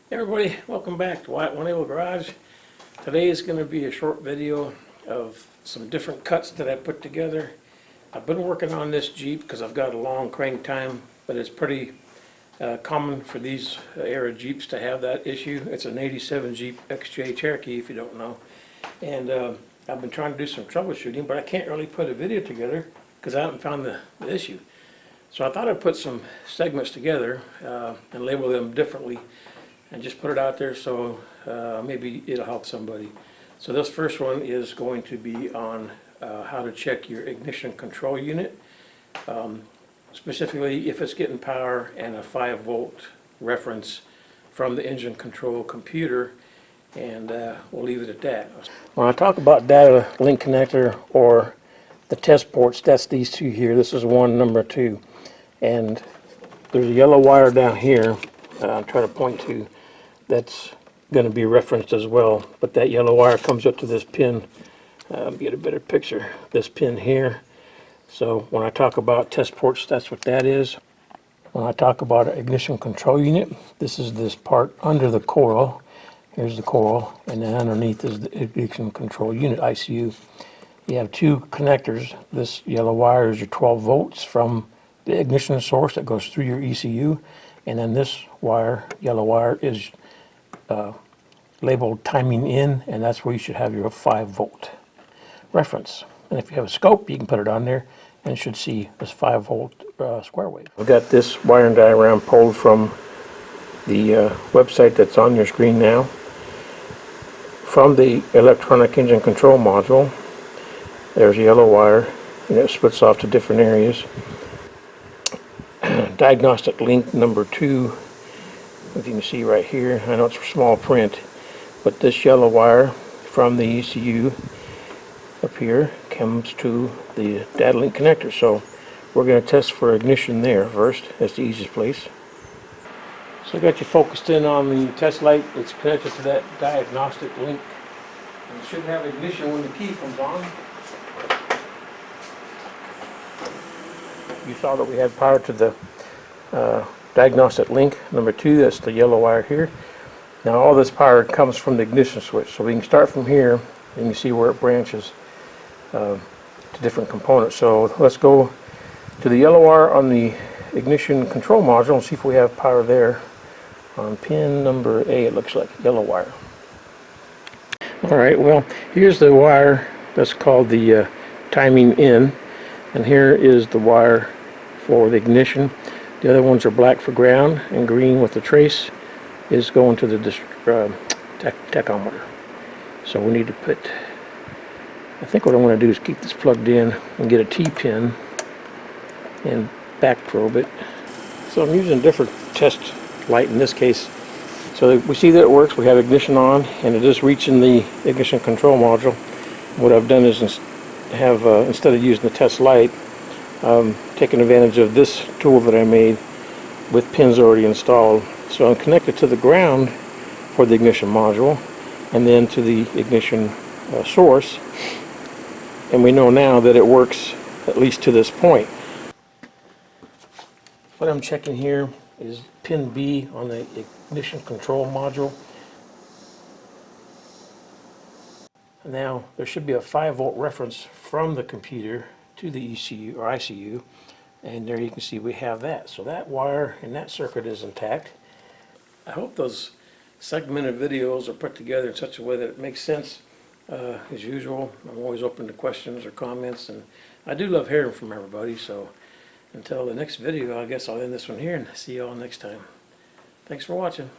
Hey everybody, welcome back to Wyatt One Able Garage. Today is going to be a short video of some different cuts that I put together. I've been working on this Jeep because I've got a long crank time, but it's pretty common for these era Jeeps to have that issue. It's an 87 Jeep XJ Cherokee if you don't know. And I've been trying to do some troubleshooting, but I can't really put a video together because I haven't found the issue. So I thought I'd put some segments together and label them differently and just put it out there so maybe it'll help somebody. So this first one is going to be on how to check your ignition control unit, specifically if it's getting power and a 5-volt reference from the engine control computer, and we'll leave it at that. When I talk about data link connector or the test ports, that's these two here. This is one, number 2, and there's a yellow wire down here I'm trying to point to that's going to be referenced as well, but that yellow wire comes up to this pin. Get a better picture, this pin here. So when I talk about test ports, that's what that is. When I talk about an ignition control unit, this is this part under the coil. Here's the coil, and then underneath is the ignition control unit, ICU. You have two connectors. This yellow wire is your 12 volts from the ignition source that goes through your ECU, and then this wire, yellow wire, is labeled timing in, and that's where you should have your 5-volt reference. And if you have a scope, you can put it on there and it should see this 5-volt square wave. I've got this wiring diagram pulled from the website that's on your screen now. From the electronic engine control module, there's a yellow wire, and it splits off to different areas. Diagnostic link number 2, if you can see right here, I know it's small print, but this yellow wire from the ECU up here comes to the data link connector. So we're going to test for ignition there first. That's the easiest place. So I got you focused in on the test light. It's connected to that diagnostic link. And it should have ignition when the key comes on. You saw that we had power to the diagnostic link number 2, that's the yellow wire here. Now all this power comes from the ignition switch, so we can start from here and you can see where it branches to different components. So let's go to the yellow wire on the ignition control module and see if we have power there on pin number A. It looks like yellow wire. Alright, well, here's the wire that's called the timing in, and here is the wire for the ignition. The other ones are black for ground, and green with the trace is going to the tachometer. So we need to put, I think what I want to do is keep this plugged in and get a T-pin and back probe it. So I'm using a different test light in this case. So we see that it works. We have ignition on, and it is reaching the ignition control module. What I've done is instead of using the test light, taking advantage of this tool that I made with pins already installed. So I'm connected to the ground for the ignition module and then to the ignition source, and we know now that it works at least to this point. What I'm checking here is pin B on the ignition control module. Now there should be a 5-volt reference from the computer to the ECU or ICU, and there you can see we have that. So that wire and that circuit is intact. I hope those segmented videos are put together in such a way that it makes sense. As usual, I'm always open to questions or comments, and I do love hearing from everybody. So until the next video, I guess I'll end this one here and see you all next time. Thanks for watching.